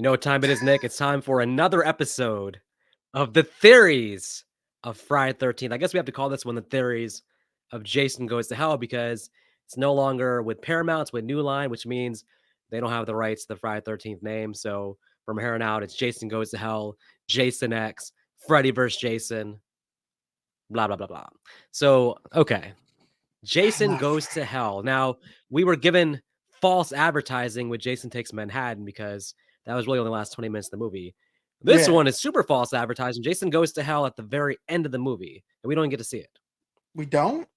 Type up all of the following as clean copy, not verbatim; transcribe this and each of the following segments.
know what time it is, Nick? It's time for another episode of the theories of Friday 13th. I guess we have to call this one the theories of Jason Goes to Hell because it's no longer with Paramount, it's with New Line, which means they don't have the rights to the Friday 13th name. So from here on out, it's Jason Goes to Hell, Jason X, Freddy vs. Jason, blah, blah, blah, blah. So, okay. Jason Goes to Hell. Now, we were given false advertising with Jason Takes Manhattan because that was really only the last 20 minutes of the movie. This one is super false advertising. Jason Goes to Hell at the very end of the movie, and we don't get to see it. We don't?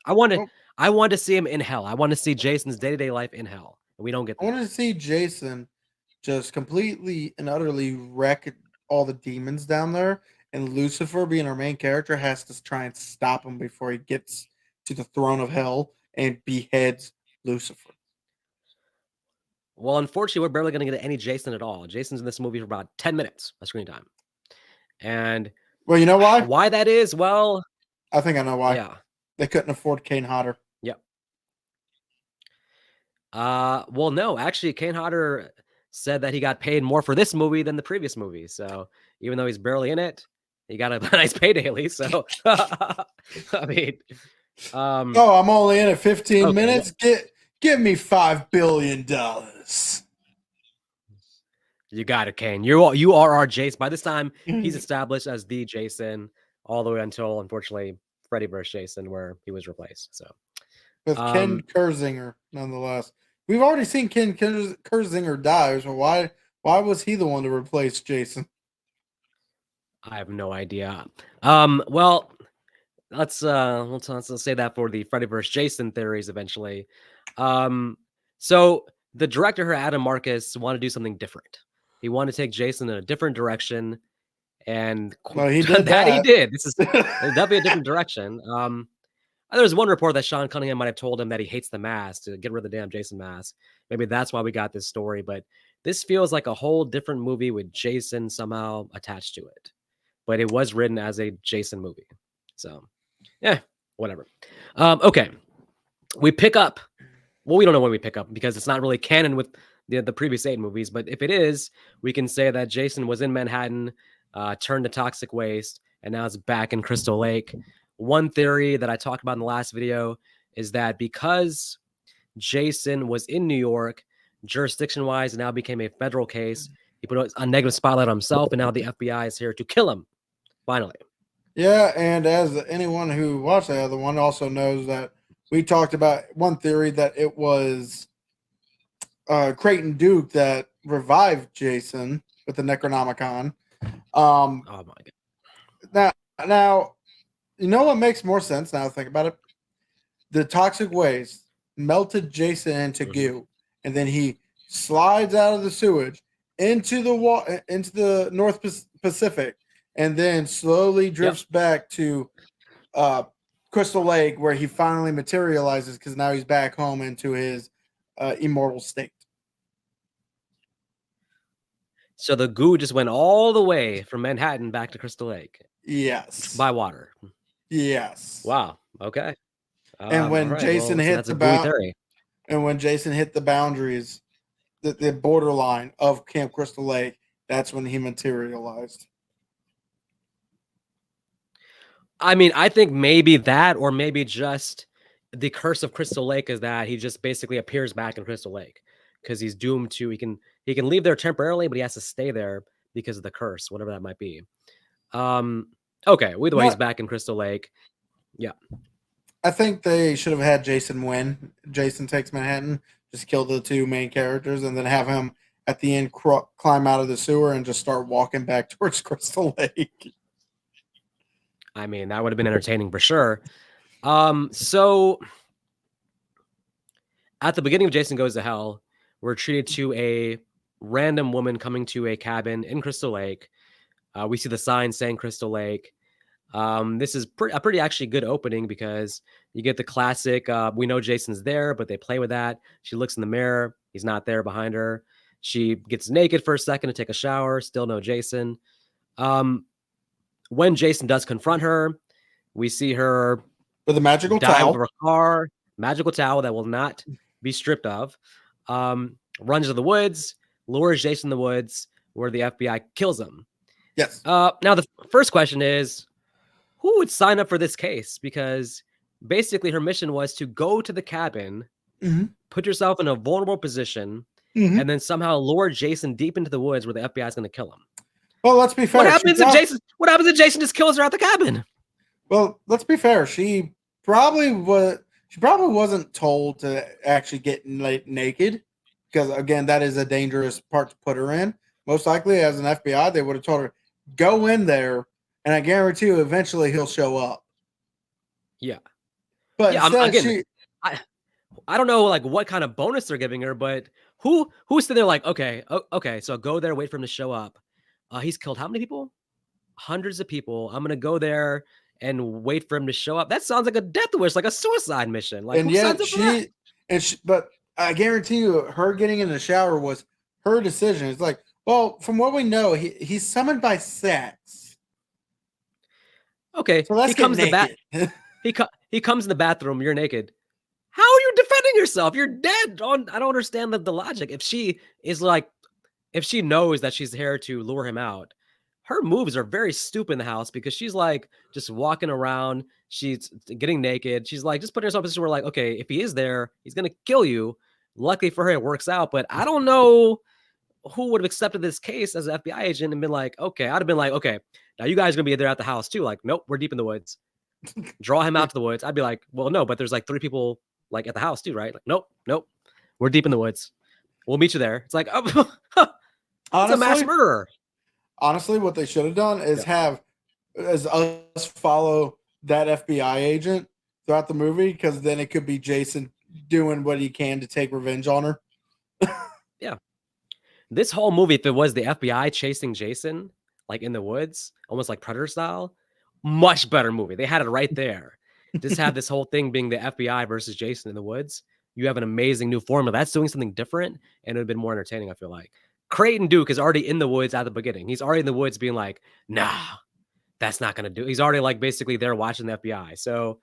I want to see him in hell. I want to see Jason's day-to-day life in hell, and we don't get that. I want to see Jason just completely and utterly wreck all the demons down there, and Lucifer, being our main character, has to try and stop him before he gets to the throne of hell and beheads Lucifer. Well, unfortunately, we're barely going to get any Jason at all. Jason's in this movie for about 10 minutes of screen time. And well, you know why? Why that is? Well, I think I know why. Yeah. They couldn't afford Kane Hodder. Yep. Well, no, actually, Kane Hodder said that he got paid more for this movie than the previous movie. So even though he's barely in it, he got a nice payday at least. So I mean, I'm only in it 15 minutes. Give me $5 billion. You got it, Kane. You are our Jason. By this time, he's established as the Jason all the way until, unfortunately, Freddy vs. Jason, where he was replaced. So with Ken Kersinger, nonetheless. We've already seen Ken Kersinger die. So why was he the one to replace Jason? I have no idea. Well, let's say that for the Freddy vs. Jason theories eventually. So the director here, Adam Marcus, wanted to do something different. He wanted to take Jason in a different direction, and he did that. He did. This is definitely a different direction. There was one report that Sean Cunningham might have told him that he hates the mask, to get rid of the damn Jason mask. Maybe that's why we got this story, but this feels like a whole different movie with Jason somehow attached to it. But it was written as a Jason movie. So, yeah, whatever. Okay. We pick up. Well, we don't know when we pick up because it's not really canon with the previous 8 movies. But if it is, we can say that Jason was in Manhattan, turned to toxic waste, and now it's back in Crystal Lake. One theory that I talked about in the last video is that because Jason was in New York, jurisdiction-wise, it now became a federal case. He put a negative spotlight on himself, and now the FBI is here to kill him, finally. Yeah, and as anyone who watched the other one also knows that we talked about one theory that it was Creighton Duke that revived Jason with the Necronomicon. Oh my God! Now, you know what makes more sense now? Think about it. The toxic waste melted Jason into goo, and then he slides out of the sewage into the North Pacific, and then slowly drifts back to Crystal Lake, where he finally materializes because now he's back home into his immortal state. So the goo just went all the way from Manhattan back to Crystal Lake. Yes. By water. Yes. Wow. Okay. And when Jason hit the boundaries, the borderline of Camp Crystal Lake, that's when he materialized. I mean, I think maybe that, or maybe just the curse of Crystal Lake is that he just basically appears back in Crystal Lake because he's doomed to. He can leave there temporarily, but he has to stay there because of the curse, whatever that might be. Okay. Either way, he's back in Crystal Lake. Yeah. I think they should have had Jason win. Jason Takes Manhattan, just kill the 2 main characters, and then have him at the end climb out of the sewer and just start walking back towards Crystal Lake. I mean, that would have been entertaining for sure. So at the beginning of Jason Goes to Hell, we're treated to a random woman coming to a cabin in Crystal Lake. We see the sign saying Crystal Lake. This is a pretty actually good opening because you get the classic, we know Jason's there, but they play with that. She looks in the mirror. He's not there behind her. She gets naked for a second to take a shower. Still no Jason. When Jason does confront her, we see her with a magical towel over a car, magical towel that will not be stripped of. Runs to the woods, lures Jason in the woods where the FBI kills him. Yes. Now the first question is, who would sign up for this case? Because basically her mission was to go to the cabin, Mm-hmm. put yourself in a vulnerable position, Mm-hmm. and then somehow lure Jason deep into the woods where the FBI is going to kill him. Well, let's be fair. What happens if Jason just kills her at the cabin? Well, let's be fair. She probably wasn't told to actually get naked, because again, that is a dangerous part to put her in. Most likely, as an FBI, they would have told her, go in there, and I guarantee you, eventually he'll show up. Yeah. But Yeah, instead, I don't know like what kind of bonus they're giving her, but who's sitting there like, okay, so go there, wait for him to show up. He's killed how many people? Hundreds of people. I'm gonna go there and wait for him to show up. That sounds like a death wish, like a suicide mission. Like, and who signs yet up for that? but I guarantee you, her getting in the shower was her decision. It's like, well, from what we know, he's summoned by sex. Okay, So let's he comes get in the naked. he comes in the bathroom. You're naked. How are you defending yourself? You're dead. I don't understand the logic. If she knows that she's here to lure him out, her moves are very stupid in the house because she's like just walking around. She's getting naked. She's like just putting herself in a position where like, okay, if he is there, he's going to kill you. Luckily for her, it works out. But I don't know who would have accepted this case as an FBI agent and been like, okay, I'd have been like, okay, now you guys are going to be there at the house too. Like, nope, we're deep in the woods. Draw him out to the woods. I'd be like, well, no, but there's like 3 people like at the house too, right? Like, nope, we're deep in the woods. We'll meet you there. It's like, oh, it's a mass murderer. Honestly, what they should have done is have us follow that FBI agent throughout the movie, because then it could be Jason doing what he can to take revenge on her. Yeah. This whole movie, if it was the FBI chasing Jason, like in the woods, almost like Predator style, much better movie. They had it right there. Just have this whole thing being the FBI versus Jason in the woods. You have an amazing new formula that's doing something different, and it would have been more entertaining, I feel like. Creighton Duke is already in the woods at the beginning. He's already in the woods being like, nah, that's not going to do. He's already like basically there watching the FBI. So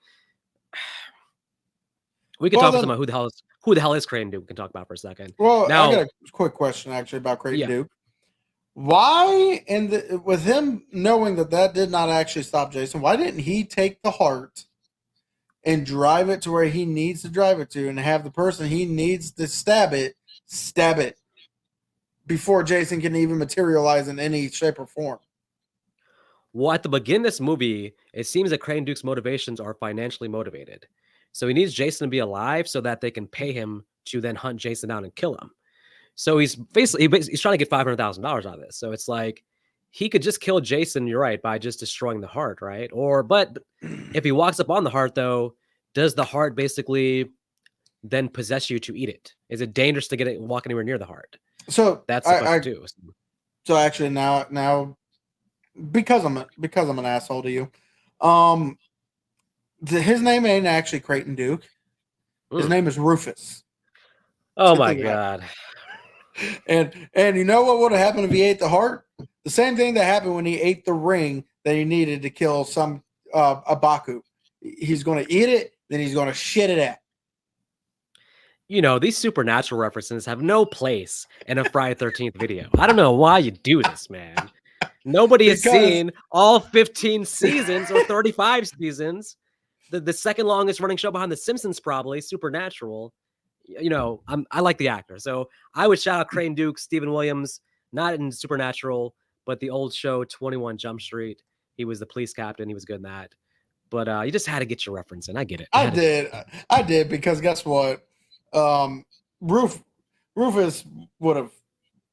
we can talk about who the hell is Creighton Duke. We can talk about for a second. Well, now, I got a quick question actually about Creighton Duke. Why, with him knowing that did not actually stop Jason, why didn't he take the heart and drive it to where he needs to drive it to, and have the person he needs to stab it before Jason can even materialize in any shape or form? Well, at the beginning of this movie, it seems that Creighton Duke's motivations are financially motivated. So he needs Jason to be alive so that they can pay him to then hunt Jason down and kill him. So he's basically trying to get $500,000 out of this. So it's like he could just kill Jason, you're right, by just destroying the heart, right? But if he walks up on the heart, though, does the heart basically then possess you to eat it? Is it dangerous to get it walk anywhere near the heart? So that's the question too. So actually now because I'm an asshole to you, his name ain't actually Creighton Duke. His name is Rufus. Oh my God. And you know what would have happened if he ate the heart? The same thing that happened when he ate the ring that he needed to kill some Abaku. He's going to eat it, then he's going to shit it out. You know, these supernatural references have no place in a Friday 13th video. I don't know why you do this, man. Nobody has seen all 15 seasons or 35 seasons. The second longest running show behind The Simpsons, probably, Supernatural. You know, I like the actor. So I would shout out Creighton Duke, Stephen Williams, not in Supernatural, but the old show 21 Jump Street. He was the police captain. He was good in that. But you just had to get your reference in. I get it. I did because guess what? Rufus would have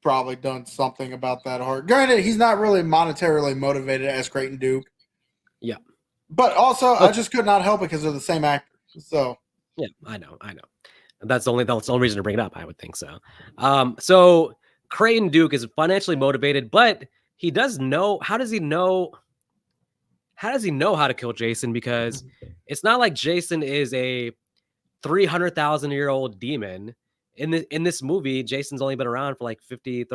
probably done something about that heart. Granted, he's not really monetarily motivated as Creighton Duke. Yeah. But also, I just could not help it because they're the same actor. So yeah, I know. That's the only reason to bring it up. I would think so. So Creighton Duke is financially motivated, but he does know. How does he know how to kill Jason? Because it's not like Jason is a 300,000-year-old demon. In this movie, Jason's only been around for like 50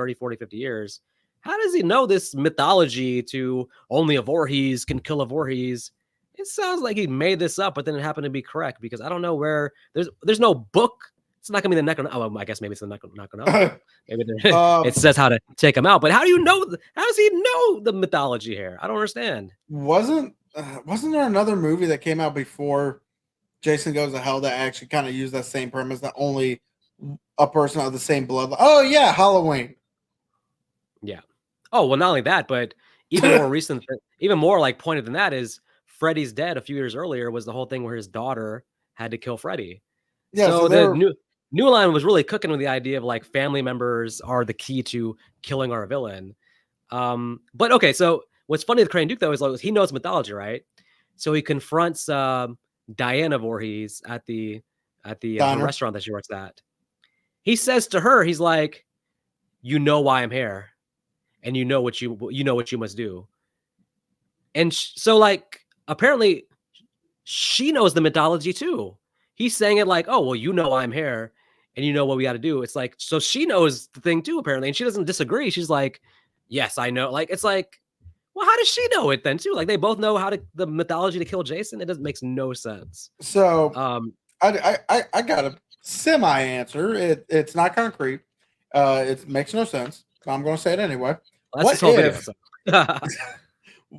years. How does he know this mythology to only a Voorhees can kill a Voorhees? It sounds like he made this up, but then it happened to be correct, because I don't know where there's no book It's not gonna be the Necron. Oh, I guess maybe it's the Necronomicon. Maybe it Um, says how to take him out. But how do you know? How does he know the mythology here? I don't understand. wasn't there another movie that came out before Jason Goes to Hell that actually kind of used that same premise that only a person of the same blood? Oh yeah, Halloween. Yeah. Oh well, not only that, but even more recent, even more like pointed than that is Freddy's Dead a few years earlier was the whole thing where his daughter had to kill Freddy. Yeah, so So the they're new line was really cooking with the idea of like family members are the key to killing our villain. But okay, so what's funny with Crane Duke though is like he knows mythology, right? So he confronts Diana Voorhees at the her diner. restaurant that she works at. He says to her, he's like, "You know why I'm here, and you know what you must do." And so like apparently she knows the mythology too. He's saying it like, "Oh, well, you know I'm here and you know what we got to do." It's like so she knows the thing too apparently and she doesn't disagree. She's like, "Yes, I know." Like it's like, "Well, how does she know it then too?" Like they both know how to the mythology to kill Jason. It doesn't makes no sense. So Um I got a semi answer. It's not concrete. It makes no sense. But I'm going to say it anyway. that's this whole video. So.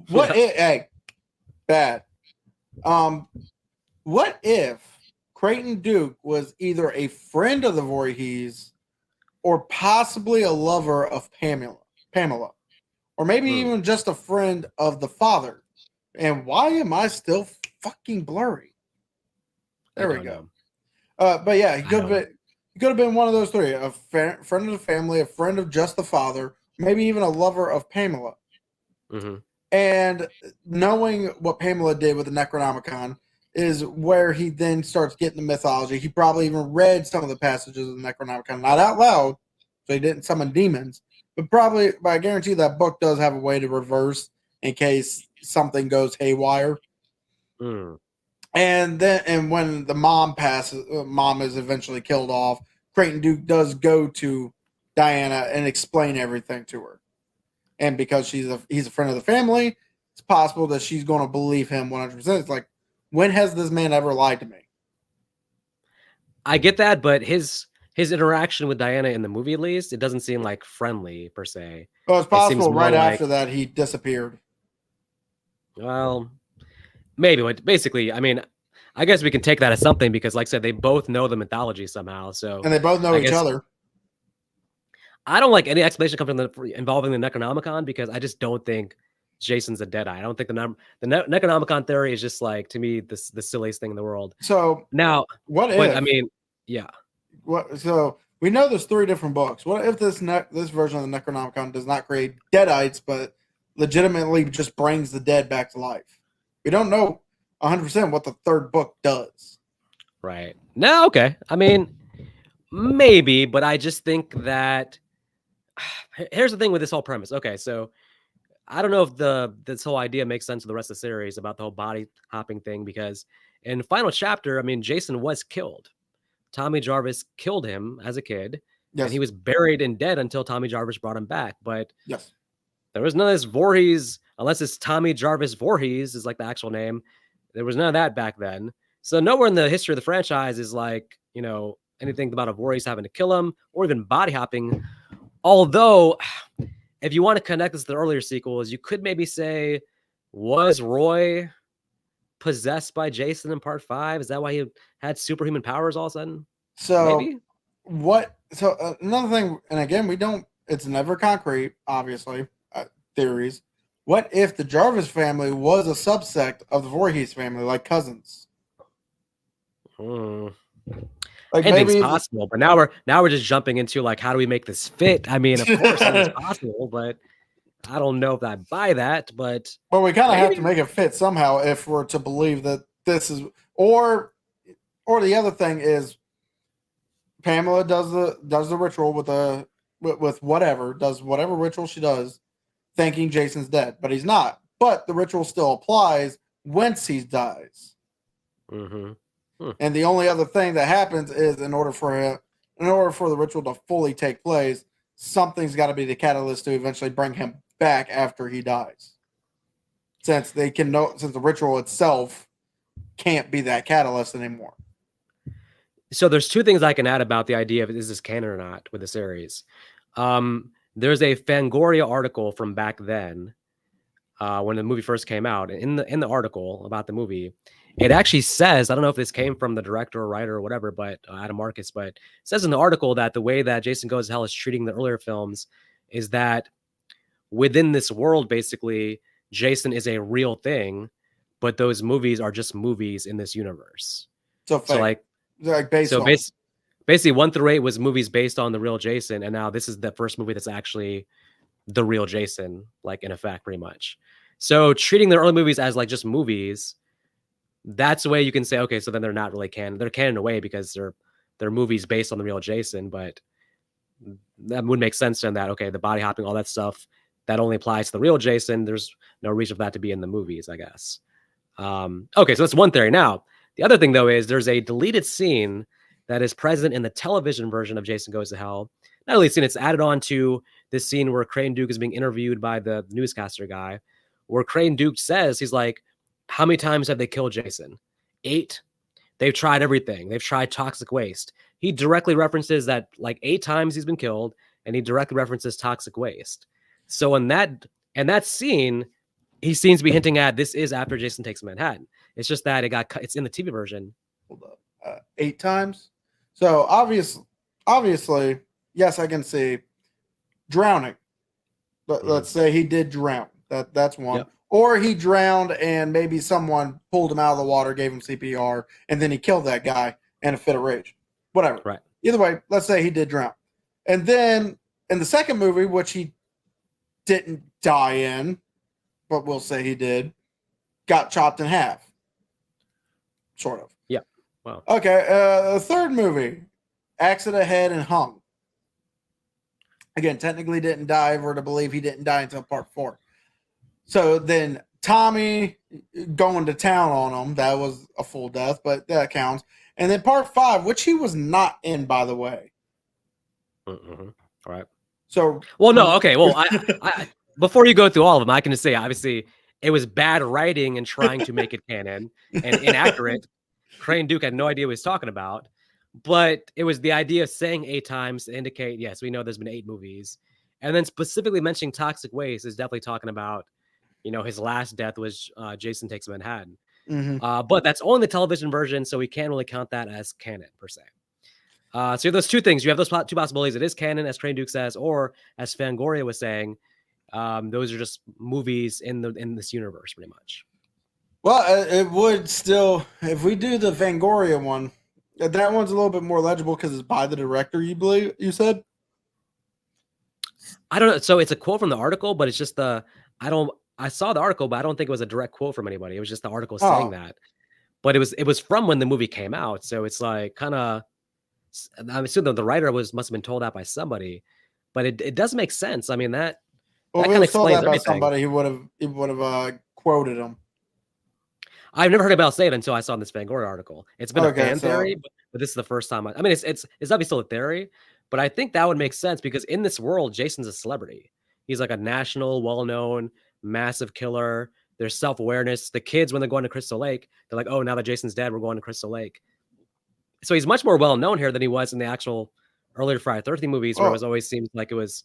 What if? Hey, bad. What if Creighton Duke was either a friend of the Voorhees or possibly a lover of Pamela, or maybe even just a friend of the father? And why am I still fucking blurry? There we go. But yeah, he could have been one of those three: a friend of the family, a friend of just the father, maybe even a lover of Pamela. Mm-hmm. And knowing what Pamela did with the Necronomicon is where he then starts getting the mythology. He probably even read some of the passages of the Necronomicon, not out loud, so he didn't summon demons, but probably, but I guarantee that book does have a way to reverse in case something goes haywire. Mm. And when the mom is eventually killed off, Creighton Duke does go to Diana and explain everything to her. And because he's a friend of the family, it's possible that she's going to believe him 100%. It's like, when has this man ever lied to me? I get that, but his interaction with Diana in the movie, at least, it doesn't seem like friendly per se. Well, it's It seems possible more right like, after that he disappeared. well, maybe, but basically, I mean, I guess we can take that as something because, like I said, they both know the mythology somehow. So And they both know I each guess other. I don't like any explanation coming from involving the Necronomicon because I just don't think Jason's a Deadeye. I don't think the Necronomicon theory is just like to me the silliest thing in the world. So Now, what but if? I mean, yeah. So we know there's 3 different books. What if this version of the Necronomicon does not create deadites, but legitimately just brings the dead back to life? We don't know 100% what the 3rd book does. Right. No, okay. I mean, maybe, but I just think that here's the thing with this whole premise. Okay, so I don't know if this whole idea makes sense to the rest of the series about the whole body hopping thing because in the final chapter, I mean, Jason was killed. Tommy Jarvis killed him as a kid, and he Yes. was buried and dead until Tommy Jarvis brought him back. But Yes. there was none of this Voorhees, unless it's Tommy Jarvis Voorhees is like the actual name. There was none of that back then. So nowhere in the history of the franchise is like, anything about a Voorhees having to kill him or even body hopping. Although, if you want to connect this to the earlier sequels, you could maybe say, was Roy possessed by Jason in part 5? Is that why he had superhuman powers all of a sudden? So Maybe. Another thing, and again, it's never concrete, obviously, theories. What if the Jarvis family was a subsect of the Voorhees family, like cousins? Like Anything's maybe possible, but now we're just jumping into like, how do we make this fit? I mean, of course, anything's possible, but I don't know if I buy that. But well, we kind of have to maybe. make it fit somehow if we're to believe that this is, or the other thing is Pamela does the ritual with whatever, does whatever ritual she does, thinking Jason's dead, but he's not. But the ritual still applies once he dies. Mm-hmm. And the only other thing that happens is in order for the ritual to fully take place, something's got to be the catalyst to eventually bring him back after he dies. Since the ritual itself can't be that catalyst anymore. So there's two things I can add about the idea of is this canon or not with the series. There's a Fangoria article from back then when the movie first came out. And in the article about the movie, it actually says, I don't know if this came from the director or writer or whatever, but Adam Marcus, but it says in the article that the way that Jason Goes to Hell is treating the earlier films is that within this world, basically, Jason is a real thing, but those movies are just movies in this universe. So fake. Like based so on. basically 1 through 8 was movies based on the real Jason, and now this is the first movie that's actually the real Jason, like in effect, pretty much. So treating the early movies as like just movies, that's the way you can say, okay, so then they're not really canon. They're canon in a way because they're movies based on the real Jason, but that would make sense in that, okay, the body hopping, all that stuff, that only applies to the real Jason. There's no reason for that to be in the movies, I guess. Okay, so that's one theory. Now, the other thing, though, is there's a deleted scene that is present in the television version of Jason Goes to Hell. Not only scene, it's added on to this scene where Creighton Duke is being interviewed by the newscaster guy, where Creighton Duke says, he's like, how many times have they killed Jason? 8. They've tried everything. They've tried toxic waste. He directly references that like 8 times he's been killed, and he directly references toxic waste. So in that scene, he seems to be hinting at this is after Jason Takes Manhattan. It's just that it's in the TV version. Hold up. 8 times. So obviously, yes, I can see drowning. Let's say he did drown. That's one. Yep. Or he drowned and maybe someone pulled him out of the water, gave him CPR, and then he killed that guy in a fit of rage. Whatever. Right. Either way, let's say he did drown. And then in the second movie, which he didn't die in, but we'll say he did, got chopped in half. Sort of. Yeah. Wow. Okay. The third movie, axe to the head and hung. Again, technically didn't die. We're to believe he didn't die until part 4. So then Tommy going to town on him, that was a full death, but that counts. And then part 5, which he was not in, by the way. Mm-hmm. All right. So, well, no, okay. Well, I before you go through all of them, I can just say, obviously, it was bad writing and trying to make it canon and inaccurate. Creighton Duke had no idea what he was talking about, but it was the idea of saying 8 times to indicate, yes, we know there's been 8 movies. And then specifically mentioning toxic waste is definitely talking about, his last death was Jason Takes Manhattan. Mm-hmm. But that's only the television version, so we can't really count that as canon per se. So you have those two things. You have those 2 possibilities. It is canon, as Creighton Duke says, or as Fangoria was saying, those are just movies in this universe, pretty much. Well, it would still, if we do the Fangoria one, that one's a little bit more legible because it's by the director. You said? I don't know. So it's a quote from the article, but it's just I saw the article, but I don't think it was a direct quote from anybody. It was just the article saying that. But it was from when the movie came out, so it's like kind of. I'm assuming the writer must have been told that by somebody, but it does make sense. I mean that. Well, that we kind were of told explains that by everything. somebody who would have quoted him. I've never heard about say it until I saw this Fangoria article. It's been a fan theory, but this is the first time. I mean, it's obviously still a theory, but I think that would make sense because in this world, Jason's a celebrity. He's like a national, well-known, massive killer. There's self-awareness. The kids, when they're going to Crystal Lake, they're like, oh, now that Jason's dead, we're going to Crystal Lake. So he's much more well-known here than he was in the actual earlier Friday the 13th movies, where it always seemed like it was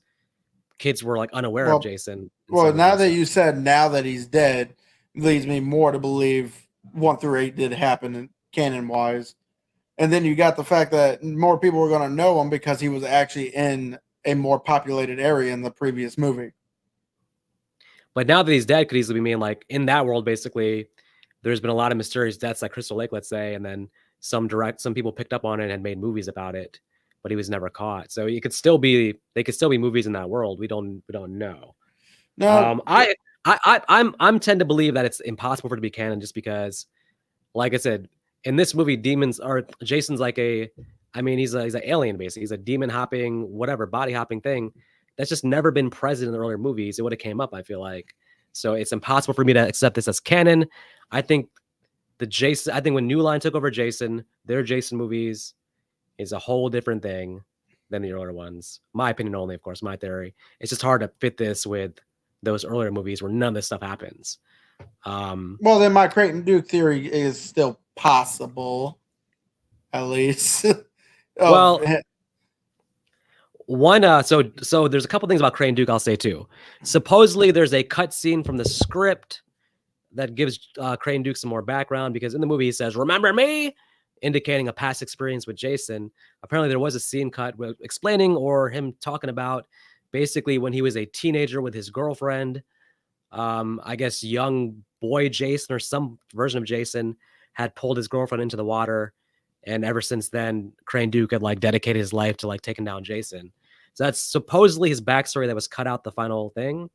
kids were like unaware of Jason. Well, now that you said now that he's dead, leads me more to believe 1 through 8 did happen canon-wise. And then you got the fact that more people were going to know him because he was actually in a more populated area in the previous movie. But now that he's dead, could easily mean like in that world, basically, there's been a lot of mysterious deaths like Crystal Lake, let's say, and then some people picked up on it and made movies about it, but he was never caught. So they could still be movies in that world. We don't know. No, I'm tend to believe that it's impossible for it to be canon just because, like I said, in this movie, Jason's like he's an alien basically. He's a demon hopping, whatever, body hopping thing that's just never been present in the earlier movies. It would have came up, I feel like. So it's impossible for me to accept this as canon. I think when New Line took over Jason, their Jason movies is a whole different thing than the earlier ones. My opinion only, of course, my theory. It's just hard to fit this with those earlier movies where none of this stuff happens. Well, then my Creighton Duke theory is still possible. at least. Well, one, so there's a couple things about Creighton Duke I'll say too. Supposedly there's a cut scene from the script that gives Creighton Duke some more background, because in the movie he says, "Remember me?" indicating a past experience with Jason. Apparently there was a scene cut explaining, or him talking about basically when he was a teenager with his girlfriend. I guess young boy Jason or some version of Jason had pulled his girlfriend into the water. And ever since then, Creighton Duke had like dedicated his life to like taking down Jason. So that's supposedly his backstory that was cut out the final thing.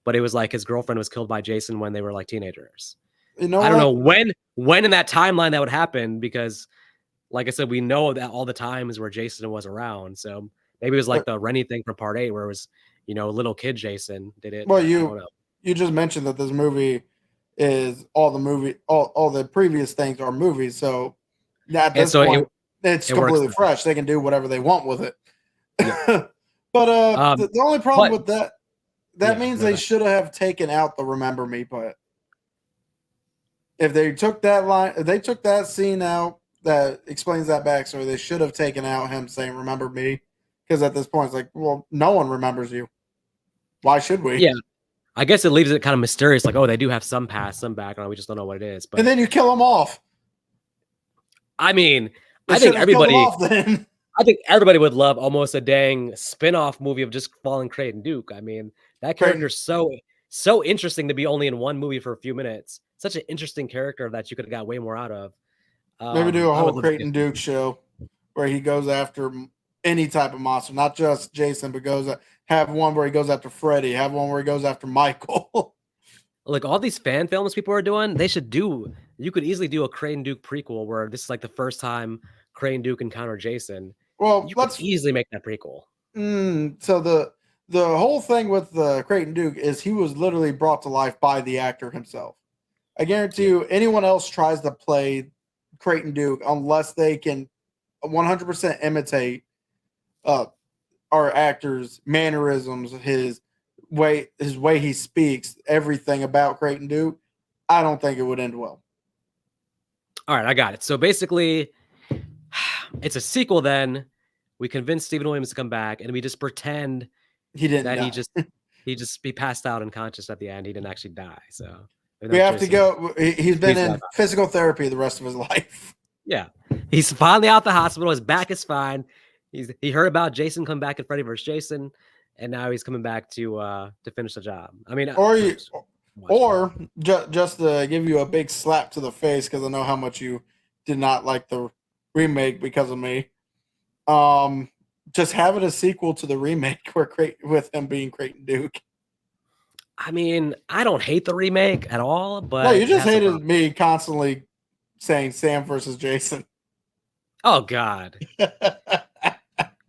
But it was like his girlfriend was killed by Jason when they were like teenagers. You know I don't what? know when in that timeline that would happen, because like I said, we know that all the times where Jason was around. So maybe it was like the Rennie thing from part 8 where it was, little kid Jason did it. Well, I don't know. you just mentioned that this movie is all the previous things are movies. So at this point, it's completely fresh. They can do whatever they want with it. Yeah. But the only problem with that means they should have taken out the "Remember Me" part. If they took that line, if they took that scene out that explains that backstory, they should have taken out him saying "Remember me," because at this point it's like, well, no one remembers you. Why should we? Yeah, I guess it leaves it kind of mysterious. Like, oh, they do have some past, some background. We just don't know what it is. But and then you kill them off. I mean, I think everybody would love almost a dang spin-off movie of just fallen Creighton Duke. I mean, that character's so interesting to be only in one movie for a few minutes. Such an interesting character that you could have got way more out of. Maybe do a whole Creighton Duke show where he goes after any type of monster, not just Jason, but have one where he goes after Freddy, have one where he goes after Michael. Like all these fan films people are doing, you could easily do a Creighton Duke prequel where this is like the first time Creighton Duke encountered Jason. Well, you could easily make that prequel. So the whole thing with the Creighton Duke is he was literally brought to life by the actor himself. I guarantee you, anyone else tries to play Creighton Duke unless they can 100% imitate our actor's mannerisms, his way he speaks, everything about Creighton Duke, I don't think it would end well. All right, I got it. So basically, it's a sequel. Then we convince Stephen Williams to come back, and we just pretend he didn't. Die. He passed out unconscious at the end. He didn't actually die. So we have to go. He's been in physical therapy the rest of his life. Yeah, he's finally out the hospital. His back is fine. He heard about Jason coming back in Freddy vs. Jason, and now he's coming back to finish the job. I mean, just to give you a big slap to the face, because I know how much you did not like the remake because of me. Just have it a sequel to the remake with him being Creighton Duke. I mean, I don't hate the remake at all, but no, you just hated me constantly saying Sam versus Jason. Oh God.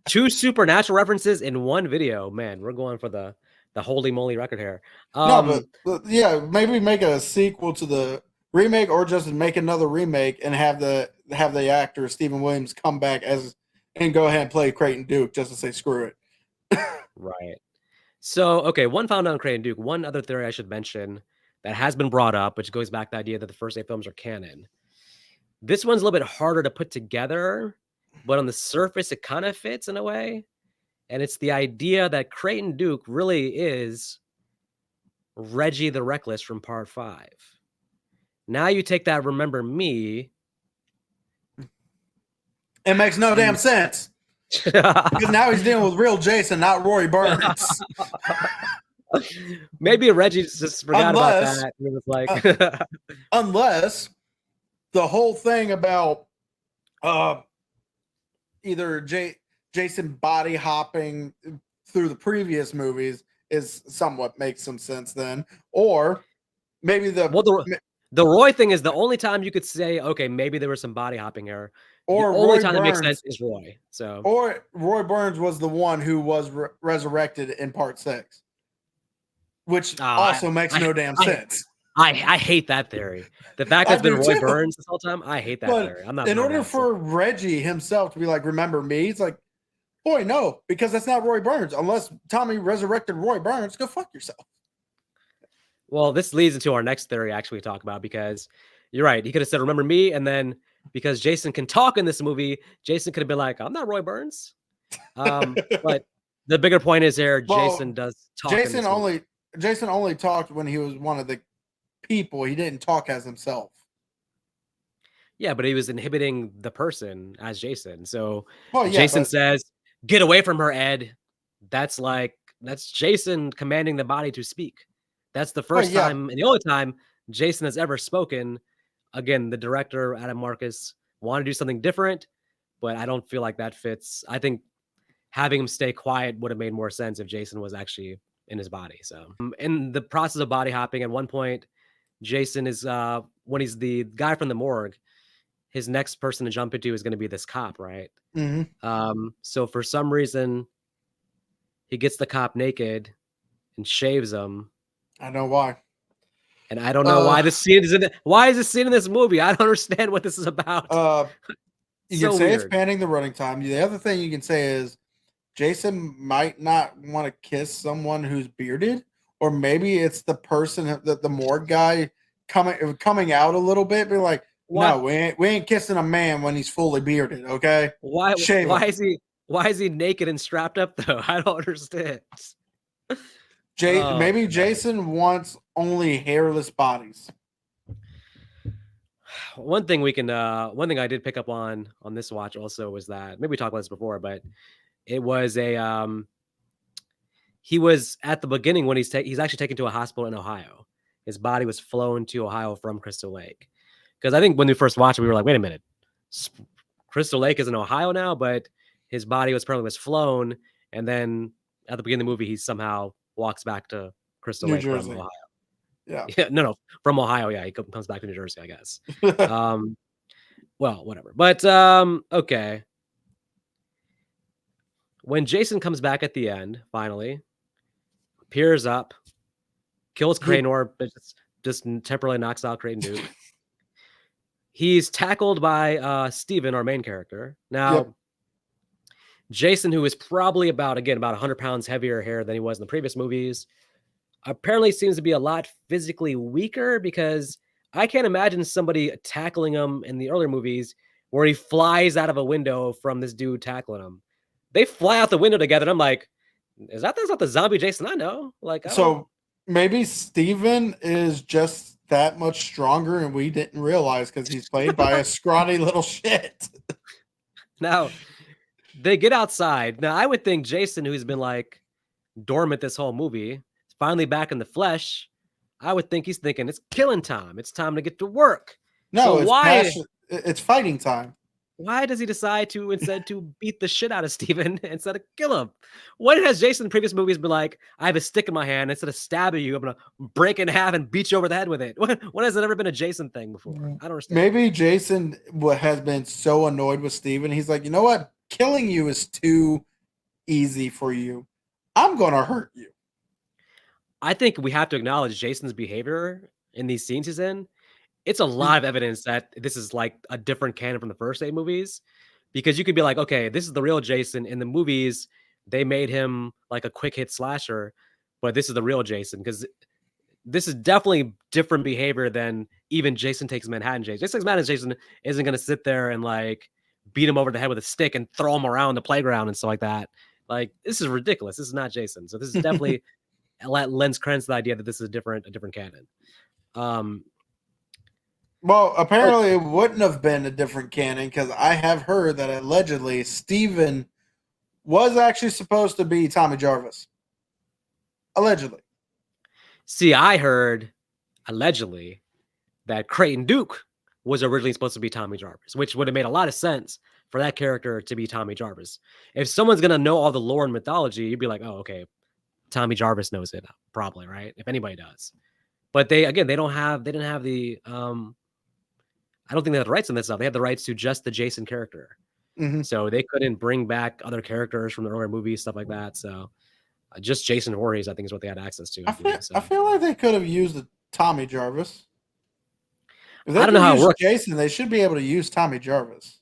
2 supernatural references in one video. Man, we're going for the holy moly record here. No, but yeah, maybe make a sequel to the remake, or just make another remake and have the actor Stephen Williams come back and go ahead and play Creighton Duke just to say screw it. Right. So, okay, one found on Creighton Duke. One other theory I should mention that has been brought up, which goes back to the idea that the first 8 films are canon. This one's a little bit harder to put together, but on the surface, it kind of fits in a way. And it's the idea that Creighton Duke really is Reggie the Reckless from part 5. Now you take that "Remember Me." It makes no damn sense. Because now he's dealing with real Jason, not Roy Burns. Maybe Reggie just forgot about that. It was like, unless the whole thing about either Jason body hopping through the previous movies is somewhat makes some sense then, or maybe the Roy thing is the only time you could say, okay, maybe there was some body hopping here. Or the only time that makes sense is Roy. So, or Roy Burns was the one who was resurrected in part 6, which also makes no damn sense. I hate that theory. The fact that it's been Roy Burns this whole time, I hate that theory. I'm not. In order for Reggie himself to be like, "Remember me," it's like, boy, no, because that's not Roy Burns. Unless Tommy resurrected Roy Burns, go fuck yourself. Well, this leads into our next theory. Actually, we talk about, because you're right. He could have said, "Remember me," and then because Jason can talk in this movie. Jason could have been like, "I'm not Roy Burns." But the bigger point is here, Jason Well, does talk in Jason this movie. only Jason only talked when he was one of the people. He didn't talk as himself. Yeah, but he was inhibiting the person as Jason. So Well, yeah, Jason but says, "Get away from her, Ed." That's Jason commanding the body to speak. That's the well, first yeah, time and the only time Jason has ever spoken. Again, the director, Adam Marcus, wanted to do something different, but I don't feel like that fits. I think having him stay quiet would have made more sense if Jason was actually in his body. So, in the process of body hopping, at one point, Jason is when he's the guy from the morgue, his next person to jump into is going to be this cop, right? hmm So for some reason, he gets the cop naked and shaves him. I know why. And I don't know Uh, why this scene is in it. Why is this scene in this movie? I don't understand what this is about. uh, you can So say it's weird. panning the running time. The other thing you can say is Jason might not want to kiss someone who's bearded, or maybe it's the person that the morgue guy coming out a little bit, be like, Why? no, we ain't kissing a man when he's fully bearded. Okay, Why? shave him. Why is he? Why is he naked and strapped up though? I don't understand. Oh, Maybe man. Jason wants only hairless bodies. One thing one thing I did pick up on this watch also was that maybe we talked about this before, but it was he was at the beginning when he's actually taken to a hospital in Ohio. His body was flown to Ohio from Crystal Lake. Because I think when we first watched it, we were like, wait a minute, Crystal Lake is in Ohio now, but his body was flown, and then at the beginning of the movie, he somehow walks back to Crystal New Lake from Jersey. Ohio. Yeah. Yeah, no, from Ohio. Yeah, he comes back to New Jersey, I guess. Well, whatever. But okay. When Jason comes back at the end, finally, peers up, kills He- Cranor, but just temporarily knocks out Creighton Duke. He's tackled by Steven, our main character. Now, Yep. Jason, who is probably about 100 pounds heavier hair than he was in the previous movies, apparently seems to be a lot physically weaker because I can't imagine somebody tackling him in the earlier movies where he flies out of a window from this dude tackling him. They fly out the window together, and I'm like, that's not the zombie Jason I know. Like, I don't. So maybe Steven is just that much stronger and we didn't realize because he's played by a scrawny little shit. Now, they get outside. Now, I would think Jason, who's been like dormant this whole movie, is finally back in the flesh. I would think he's thinking it's killing time. It's time to get to work. No, So it's passion. It's fighting time. why does he decide to instead to beat the shit out of Steven instead of kill him? When has Jason in previous movies been like, I have a stick in my hand, instead of stabbing you, I'm gonna break in half and beat you over the head with it? When has it ever been a Jason thing before? I don't understand. Maybe Jason has been so annoyed with Steven, he's like, you know what? Killing you is too easy for you. I'm gonna hurt you. I think we have to acknowledge Jason's behavior in these scenes he's in. It's a lot of evidence that this is like a different canon from the first 8 movies, because you could be like, okay, this is the real Jason. In the movies, they made him like a quick hit slasher, but this is the real Jason because this is definitely different behavior than even Jason Takes Manhattan Jason. Jason Takes Manhattan Jason isn't going to sit there and like beat him over the head with a stick and throw him around the playground and stuff like that. Like, this is ridiculous. This is not Jason. So this is definitely lends credence to the idea that this is a different canon. Well, apparently it wouldn't have been a different canon because I have heard that allegedly Steven was actually supposed to be Tommy Jarvis. Allegedly. See, I heard allegedly that Creighton Duke was originally supposed to be Tommy Jarvis, which would have made a lot of sense for that character to be Tommy Jarvis. If someone's gonna know all the lore and mythology, you'd be like, oh, okay, Tommy Jarvis knows it, probably, right? If anybody does. But they didn't have the I don't think they had the rights on this stuff. They had the rights to just the Jason character. Mm-hmm. So they couldn't bring back other characters from the earlier movies, stuff like that. So just Jason Voorhees, I think, is what they had access to. I feel like they could have used the Tommy Jarvis. If they I don't know how it works. Jason, they should be able to use Tommy Jarvis.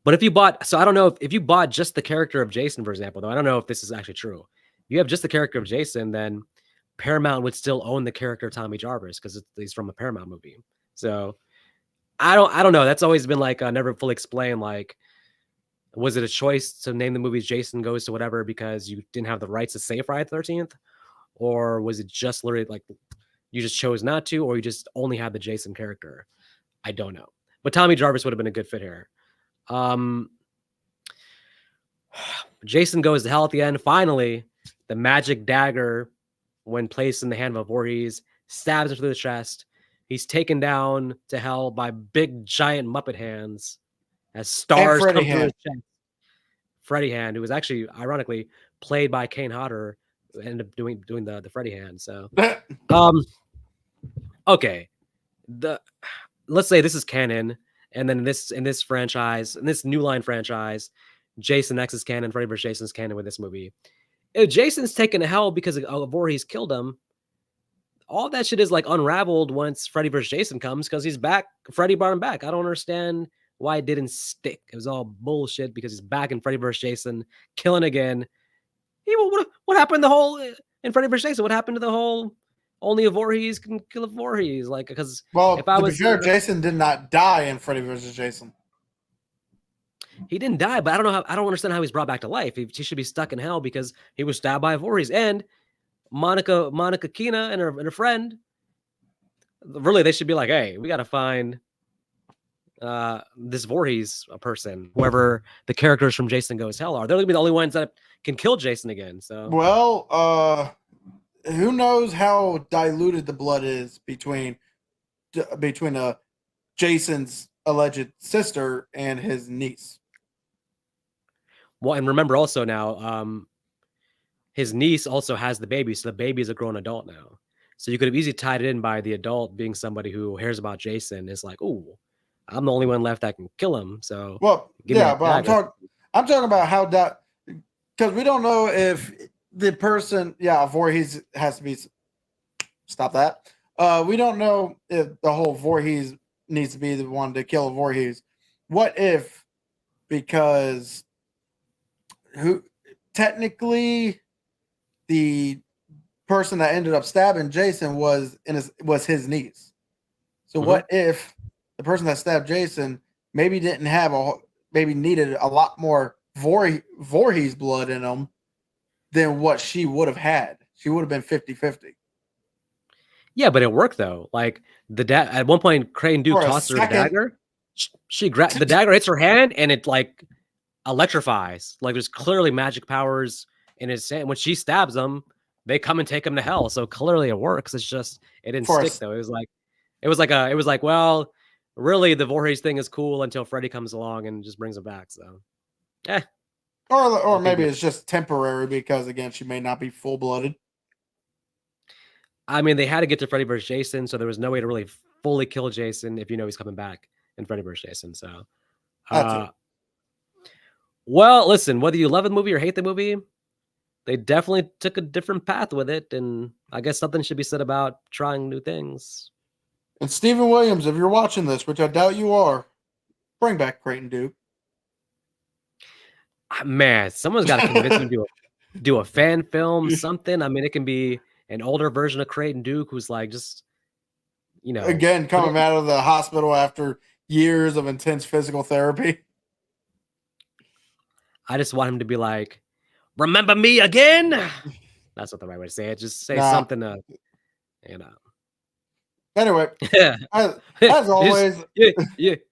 But if you bought, so I don't know if you bought just the character of Jason, for example, though, I don't know if this is actually true. If you have just the character of Jason, then Paramount would still own the character of Tommy Jarvis because he's from a Paramount movie. So I don't know. That's always been like never fully explained. Like, was it a choice to name the movies Jason Goes to Whatever because you didn't have the rights to say Friday the 13th, or was it just literally like you just chose not to, or you just only had the Jason character? I don't know. But Tommy Jarvis would have been a good fit here. Jason goes to hell at the end. Finally, the magic dagger, when placed in the hand of Voorhees, stabs him through the chest. He's taken down to hell by big, giant Muppet hands as stars come through his chest. Freddy Hand, who was actually, ironically, played by Kane Hodder, ended up doing the Freddy Hand. So, okay, let's say this is canon, and then in this franchise, in this New Line franchise, Jason X is canon, Freddy vs. Jason's canon with this movie. If Jason's taken to hell because of Voorhees killed him, all that shit is like unraveled once Freddy vs. Jason comes because he's back. Freddy brought him back. I don't understand why it didn't stick. It was all bullshit because he's back in Freddy vs. Jason, killing again. What happened the whole in Freddy vs. Jason? What happened to the whole only a Voorhees can kill a Voorhees? Like, because if I was sure, Jason did not die in Freddy vs. Jason. He didn't die, but I don't understand how he's brought back to life. He should be stuck in hell because he was stabbed by a Voorhees. And Monica Keena and her friend, really, they should be like, hey, we got to find this Voorhees person, whoever the characters from Jason Goes Hell are. They're going to be the only ones that can kill Jason again. So, well, who knows how diluted the blood is between Jason's alleged sister and his niece. Well, and remember also now, his niece also has the baby, so the baby is a grown adult now. So you could have easily tied it in by the adult being somebody who hears about Jason is like, oh, I'm the only one left that can kill him. So, well, yeah, but I'm talking about how that, because we don't know if the person, Voorhees has to be. Stop that. We don't know if the whole Voorhees needs to be the one to kill Voorhees. What if, because technically the person that ended up stabbing Jason was his niece. So what if the person that stabbed Jason maybe needed a lot more Voorhees blood in him than what she would have had? She would have been 50-50. Yeah, but it worked though. Like at one point, Creighton Duke tossed her the dagger. She grabbed the dagger, hits her hand, and it like electrifies. Like there's clearly magic powers in his hand. When she stabs him, they come and take him to hell. So clearly it works. It's just it didn't stick though. It was like, well, really the Voorhees thing is cool until Freddy comes along and just brings him back. So, or maybe it's just temporary because again she may not be full blooded. I mean, they had to get to Freddy vs. Jason, so there was no way to really fully kill Jason if you know he's coming back in Freddy vs. Jason. So, well, listen, whether you love the movie or hate the movie, they definitely took a different path with it, and I guess something should be said about trying new things. And Stephen Williams, if you're watching this, which I doubt you are, bring back Creighton Duke. Man, someone's got to convince me to do a fan film, something. I mean, it can be an older version of Creighton Duke who's like just, again, coming out of the hospital after years of intense physical therapy. I just want him to be like, remember me again? That's not the right way to say it. Just say something, Anyway, as always,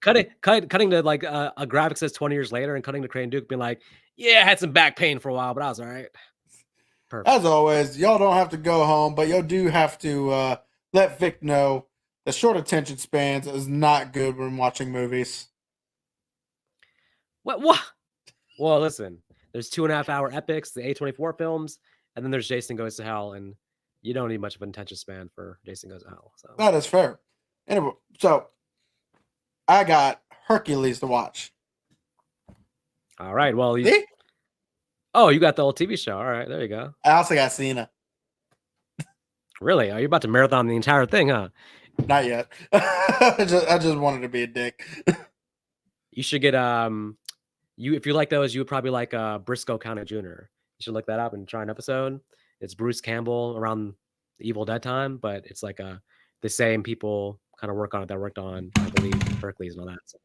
cutting to like a graphic says 20 years later and cutting to Creighton Duke being like, yeah, I had some back pain for a while, but I was all right. Perfect. As always, y'all don't have to go home, but y'all do have to let Vic know that short attention spans is not good when watching movies. What? Well, listen, there's 2.5 hour epics, the A24 films, and then there's Jason Goes to Hell, and you don't need much of an attention span for Jason Goes to Hell. So that is fair. Anyway, so I got Hercules to watch. All right. Well, you got the old TV show. All right, there you go. I also got Cena. Really? Are you about to marathon the entire thing, huh? Not yet. I just wanted to be a dick. You should get if you like those, you would probably like Briscoe County Jr. You should look that up and try an episode. It's Bruce Campbell around the Evil Dead time, but it's like the same people kind of work on it that worked on, I believe, Hercules and all that. So.